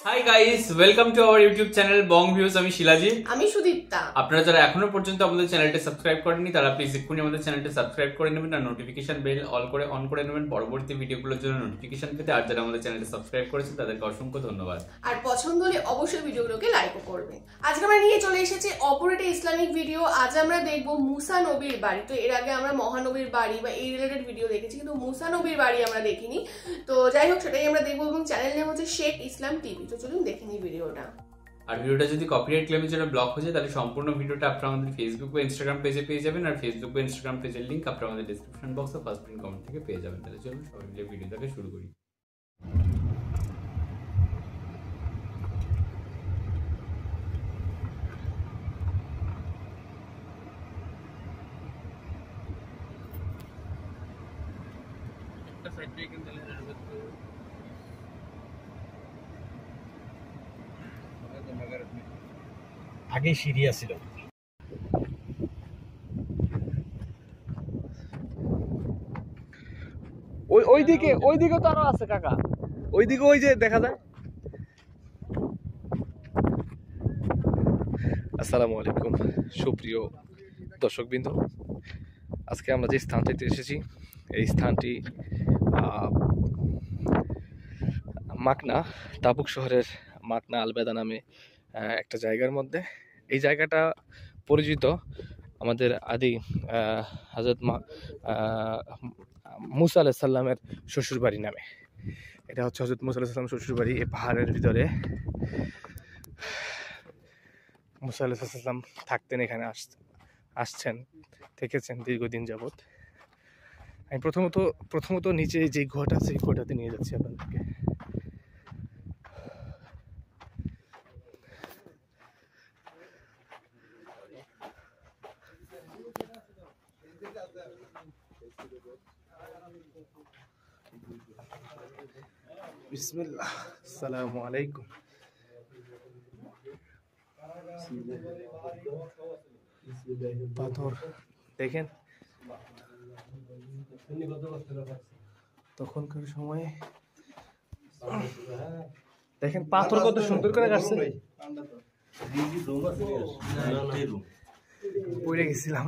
Hi guys, welcome to our YouTube channel Bong views. আমি শিলাজি, আমি সুদীপ্তা। আপনারা যারা এখনো পর্যন্ত আমাদের চ্যানেলটা সাবস্ক্রাইব করেননি তারা প্লিজ এক্ষুনি আমাদের চ্যানেলটা সাবস্ক্রাইব করে নেবেন আর নোটিফিকেশন বেল অন করে নেবেন পরবর্তী ভিডিওগুলোর জন্য নোটিফিকেশন পেতে। আর যারা আমাদের চ্যানেলটা সাবস্ক্রাইব করেছেন তাদেরকে অসংখ্য ধন্যবাদ। আর পছন্দ হলে অবশ্যই ভিডিওগুলোকে লাইকও করবেন। আজকে আমরা নিয়ে চলে এসেছি অপরেটে ইসলামিক ভিডিও। আজ আমরা দেখব মুসা নবীর বাড়ি। তো এর আগে আমরা মহানবীর বাড়ি বা এই রিলেটেড ভিডিও দেখেছি, কিন্তু মুসা নবীর বাড়ি আমরা দেখিনি। তো যাই হোক, সেটাই আমরা দেখবো এবং চ্যানেল নেম হচ্ছে শেখ ইসলাম টিভি। তো চলুন দেখে নিই ভিডিওটা। আর ভিডিওটা যদি কপিরাইট ক্লেমের জন্য ব্লক হয়ে যায় তাহলে সম্পূর্ণ ভিডিওটা আপনারা আমাদের ফেসবুক বা ইনস্টাগ্রাম পেজে পেয়ে যাবেন। আর ফেসবুক বা ইনস্টাগ্রাম পেজের লিংক আপনারা আমাদের ডেসক্রিপশন বক্সে ফার্স্ট পিন কমেন্ট থেকে পেয়ে যাবেন। তাহলে চলুন সবাই মিলে ভিডিওটাকে শুরু করি। আগে সিঁড়ি ছিল। ওইদিকে তো আরো আছে কাকা, ওইদিকে ওই যে দেখা যায়। আসসালামু আলাইকুম সুপ্রিয় দর্শকবৃন্দ, আজকে আমরা যে স্থানটিতে এসেছি এই স্থানটি মাকনা, তাবুক শহরের মাকনা আলবেদা নামে একটা জায়গার মধ্যে। এই জায়গাটা পরিচিত আমাদের আদি হযরত মুসা আলাইহিস সালামের শ্বশুরবাড়ি নামে। এটা হচ্ছে হযরত মুসা আলাইহিস সালামের শ্বশুরবাড়ি। এই পাহাড়ের ভিতরে মুসা আলাইহিস সালাম থাকতেন, এখানে আসছেন, থেকেছেন দীর্ঘদিন যাবৎ। আমি প্রথমত নিচে যে গুহাটা আছে এই গুহাটাতে নিয়ে যাচ্ছি আপনাদেরকে। বিসমিল্লাহ, আসসালামু আলাইকুম। পাথর দেখেন, তখনকার সময়ে দেখেন পাথর কত সুন্দর করে কাটছে। পড়ে গেছিলাম।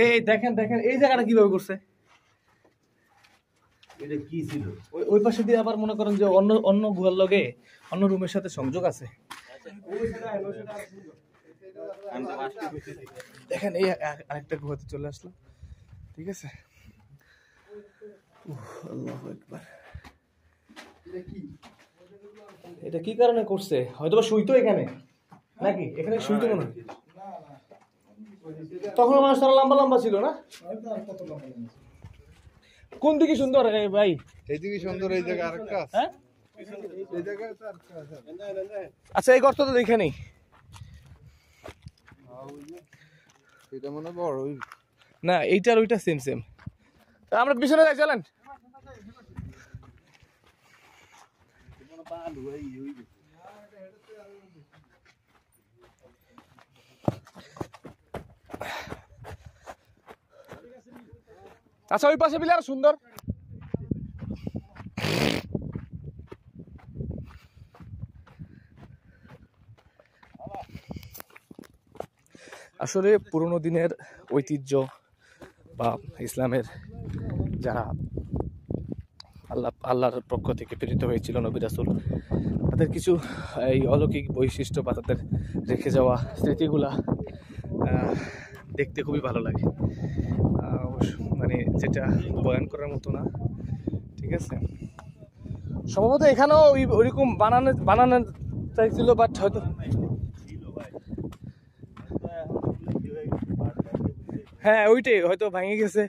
এই দেখেন এই জায়গাটা কিভাবে করছে। ওই পাশে দিয়ে আবার মনে করেন যে অন্য গুহার লগে অন্য রুমের সাথে সংযোগ আছে। দেখেন এই আরেকটা গুহাতে চলে আসলো। ঠিক আছে, আল্লাহু আকবার। এটা কি কারণে করছে? হয়তো শুইতো এখানে, নাকি এখানে শুইতো মনে হয়। তখন মানুষ তারা লম্বা ছিল না? কোন দিকে সুন্দর ভাই? এইদিকে সুন্দর, এই জায়গা আরেকটা আছে। হ্যাঁ, এই জায়গায় তো আরেকটা আছে। আচ্ছা, এই গর্ত তো দেখে নেই। এটা মনে বড় না, এইটার ওইটা সেম। আমরা পিছনে যাই, চলেন। আচ্ছা, ওই পাশে বিলে আর সুন্দর। আসলে পুরোনো দিনের ঐতিহ্য বা ইসলামের যারা আল্লাহর পক্ষ থেকে প্রেরিত হয়েছিল নবী রাসূল, তাদের কিছু এই অলৌকিক বৈশিষ্ট্য বা তাদের রেখে যাওয়া স্মৃতিগুলা দেখতে খুবই ভালো লাগে। মানে যেটা বয়ান করার মতো না। ঠিক আছে, সম্ভবত এখানেও ওইরকম বানানো চাইছিল, বাট হয়তো হ্যাঁ ওইটাই হয়তো ভেঙে গেছে।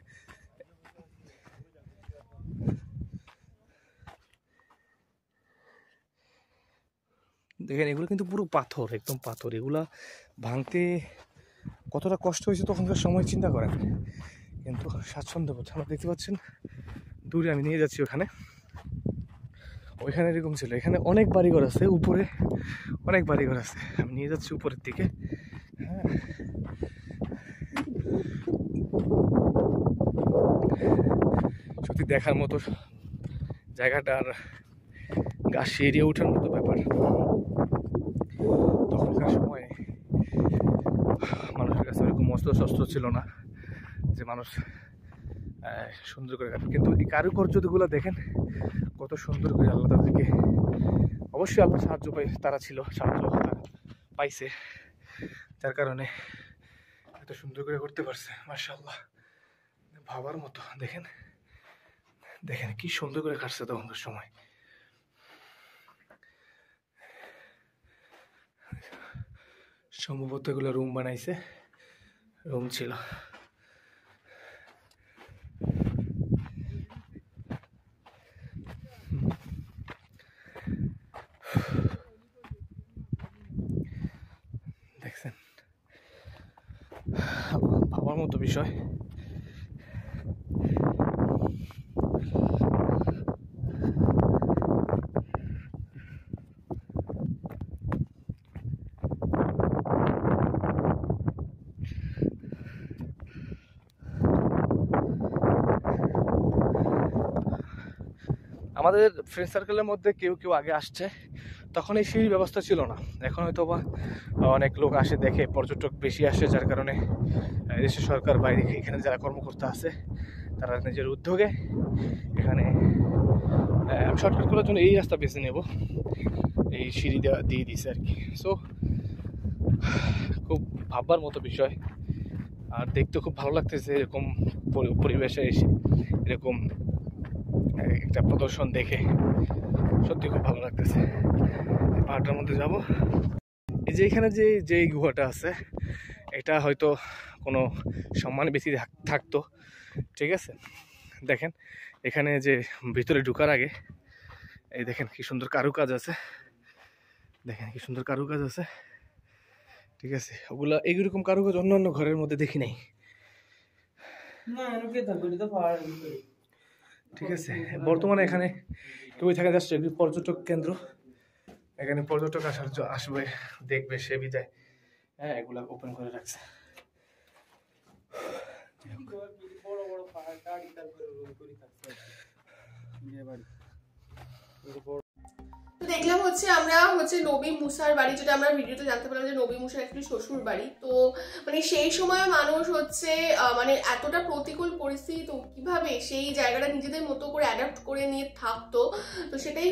দেখেন এগুলো কিন্তু পুরো পাথর, একদম পাথর। এগুলা ভাঙতে কতটা কষ্ট হয়েছে তখনকার সময় চিন্তা করেন, কিন্তু স্বাচ্ছন্দ্য বোধ। আমরা দেখতে পাচ্ছেন দূরে, আমি নিয়ে যাচ্ছি ওইখানে এরকম ছিল। এখানে অনেক বাড়িঘর আছে, উপরে অনেক বাড়িঘর আছে। আমি নিয়ে যাচ্ছি উপরের দিকে। হ্যাঁ, সত্যি দেখার মতো জায়গাটার গা শিরিয়ে ওঠার মতো ব্যাপার। তখনকার সময়ে মানুষের কাছে ওরকম অস্ত্র শস্ত্র ছিল না যে মানুষ সুন্দর করে কাটবে, কিন্তু এই কারুকার্যগুলো দেখেন কত সুন্দর করে আল্লাহ তাদেরকে, অবশ্যই আল্লাহ সাহায্য তারা ছিল, সাহায্য তারা পাইছে, যার কারণে এত সুন্দর করে করতে পারছে। মাশাআল্লাহ, ভাবার মতো। দেখেন দেখেন কি সুন্দর করে কাটছে তখনকার সময়। সম্ভবত এগুলো রুম বানাইছে, রুম ছিল। দেখছেন, ভাবার মতো বিষয়। আমাদের ফ্রেন্ড সার্কেলের মধ্যে কেউ কেউ আগে আসছে, তখন এই সিঁড়ির ব্যবস্থা ছিল না। এখন হয়তো বা অনেক লোক আসে, দেখে, পর্যটক বেশি আসে, যার কারণে দেশের সরকার বাইরে এখানে যারা কর্মকর্তা আছে তারা নিজের উদ্যোগে এখানে শর্টকাট করার জন্য এই রাস্তা বেছে নেব, এই সিঁড়ি দিয়ে দিছে আর কি। সো খুব ভাববার মতো বিষয়, আর দেখতে খুব ভালো লাগতেছে এরকম পরিবেশে এসে এরকম একটা প্রদর্শন দেখে, সত্যি খুব ভালো লাগতেছে। পাহাড়টার মধ্যে যাব। এই যে এখানে যে গুহাটা আছে, এটা হয়তো কোনো সম্মান বেশি থাকতো, ঠিক আছে। দেখেন এখানে যে ভিতরে ঢুকার আগে এই দেখেন কি সুন্দর কারুকাজ আছে, দেখেন কি সুন্দর কারুকাজ আছে, ঠিক আছে। ওগুলা এইরকম কারুকাজ অন্য ঘরের মধ্যে দেখি নাই, ঠিক আছে। বর্তমানে এখানে কেউই থাকে, যাচ্ছে একটি পর্যটক কেন্দ্র, এখানে পর্যটক আসবে, দেখবে, সে বিদায়। হ্যাঁ, এগুলা ওপেন করে রাখছে। দেখলাম আমরা নবী মুসার বাড়ি, যেটা আমরা ভিডিওতে জানতে পারলাম যে নবী মুসার একটি শ্বশুর বাড়ি। তো সেই সময় মানুষ এতটা প্রতিকূল পরিস্থিতি, তো কিভাবে সেই জায়গাটা নিজেদের মতো করে অ্যাডাপ্ট করে নিয়ে থাকতো, তো সেটাই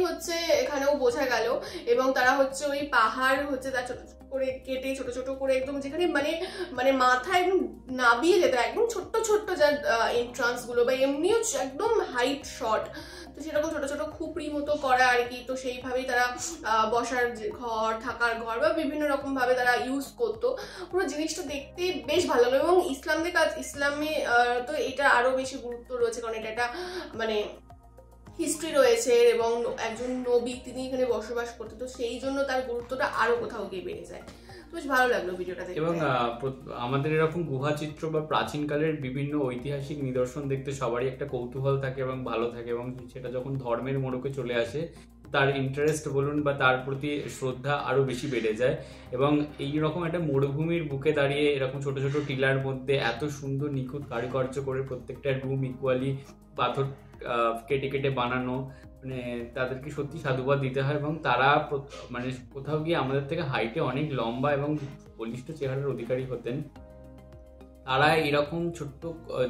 এখানেও বোঝা গেল। এবং তারা ওই পাহাড় তার ছোট করে কেটে ছোট ছোট করে একদম, যেখানে মানে মাথা একদম নাবিয়ে যেত, একদম ছোট্ট ছোট্ট যার এন্ট্রান্স গুলো, বা এমনিও একদম হাইট শট, তো সেরকম ছোট ছোট খুপড়ি মতো করা আর কি। তো সেইভাবেই তারা বসার ঘর, থাকার ঘর বা বিভিন্ন রকম ভাবে তারা ইউজ করতো। পুরো জিনিসটা দেখতে বেশ ভালো লাগলো। এবং ইসলামে তো এটা আরো বেশি গুরুত্ব রয়েছে, কারণ এটা হিস্ট্রি রয়েছে এবং একজন নবী তিনি এখানে বসবাস করতেন, তো সেই জন্য তার গুরুত্বটা আরো কোথাও গিয়ে বেড়ে যায়। বেশ ভালো লাগলো ভিডিওটা দেখতে। এবং আমাদের এরকম গুহাচিত্র বা প্রাচীনকালের বিভিন্ন ঐতিহাসিক নিদর্শন দেখতে সবারই একটা কৌতূহল থাকে এবং ভালো থাকে, এবং সেটা যখন ধর্মের মোড়কে চলে আসে তার ইন্টারেস্ট বলুন বা তার প্রতি শ্রদ্ধা আরো বেশি বেড়ে যায়। এবং এইরকম একটা মরুভূমির বুকে দাঁড়িয়ে এরকম ছোট ছোট টিলার মধ্যে এত সুন্দর নিখুঁত কারুকার্য করে প্রত্যেকটা রুম ইকুয়ালি পাথর কেটে কেটে বানানো, তাদেরকে সত্যি সাধুবাদ দিতে হয়। এবং তারা কোথাও গিয়ে আমাদের থেকে হাইটে অনেক লম্বা এবং বলিষ্ঠ চেহারার অধিকারী হতেন। তারা এরকম ছোট্ট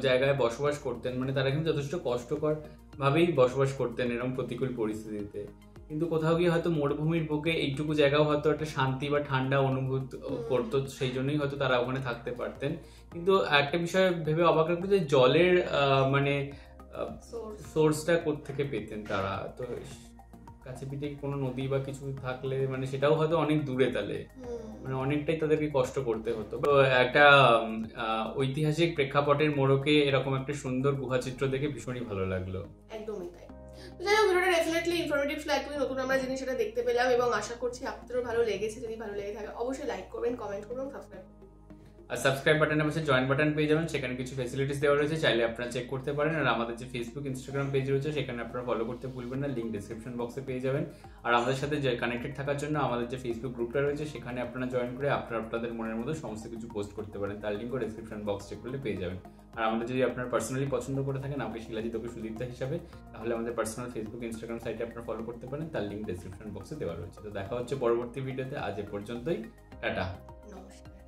জায়গায় বসবাস করতেন, তারা কিন্তু যথেষ্ট কষ্টকর ভাবেই বসবাস করতেন এরকম প্রতিকূল পরিস্থিতিতে। কিন্তু কোথাও গিয়ে হয়তো মরুভূমির বুকে এইটুকু জায়গাও হয়তো একটা শান্তি বা ঠান্ডা অনুভূত করতো, সেই জন্যই হয়তো তারা ওখানে থাকতে পারতেন। কিন্তু একটা বিষয় ভেবে অবাক লাগতো যে জলের সোর্সটা কোত্থেকে পেতেন তারা। তো কাছে পিঠে কোনো নদী বা কিছু থাকলে সেটাও হয়তো অনেক দূরে, তাহলে অনেকটাই তাদেরকে কষ্ট করতে হতো। তো একটা ঐতিহাসিক প্রেক্ষাপটের মোড়কে এরকম একটা সুন্দর গুহাচিত্র দেখে ভীষণই ভালো লাগলো। একদমই তাই। তো যাই হোক, ভিডিওটা ডেফিনেটলি ইনফরমেটিভ লাগবে, নতুন আমরা জিনিস সেটা দেখতে পেলাম এবং আশা করছি আপনাদেরও ভালো লেগেছে। যদি ভালো লেগে থাকে অবশ্যই লাইক করবেন, কমেন্ট করবেন, সাবস্ক্রাইব করবেন। আর সাবস্ক্রাইব বাটনের পাশে জয়েন বাটন পেয়ে যাবেন, সেখানে কিছু ফ্যাসিলিটিস দেওয়া রয়েছে, চাইলে আপনারা চেক করতে পারেন। আর আমাদের যে ফেসবুক, ইনস্টাগ্রাম পেজ রয়েছে সেখানে আপনারা ফলো করতে ভুলবেন না, লিঙ্ক ডেসক্রিপশন বক্সে পেয়ে যাবেন। আর আমাদের সাথে যে কানেক্টেড থাকার জন্য আমাদের যে ফেসবুক গ্রুপটা রয়েছে সেখানে আপনারা জয়েন করে আপনাদের মনের মতো সমস্ত কিছু পোস্ট করতে পারেন, তার লিঙ্কও ডেসক্রিপশন বক্স চেক করলে পেয়ে যাবেন। আর আমাদের যদি আপনার পার্সোনালি পছন্দ করে থাকেন আমাকে শিলাজিৎ ওকে সুদীপ্তা হিসাবে, তাহলে আমাদের পার্সোনাল ফেসবুক ইনস্টাগ্রাম সাইটে আপনারা ফলো করতে পারেন, তার লিঙ্ক ডেসক্রিপশন বক্সে দেওয়া রয়েছে। তো দেখা হচ্ছে পরবর্তী ভিডিওতে, আজ এ পর্যন্তই, টাটা। নমস্কার।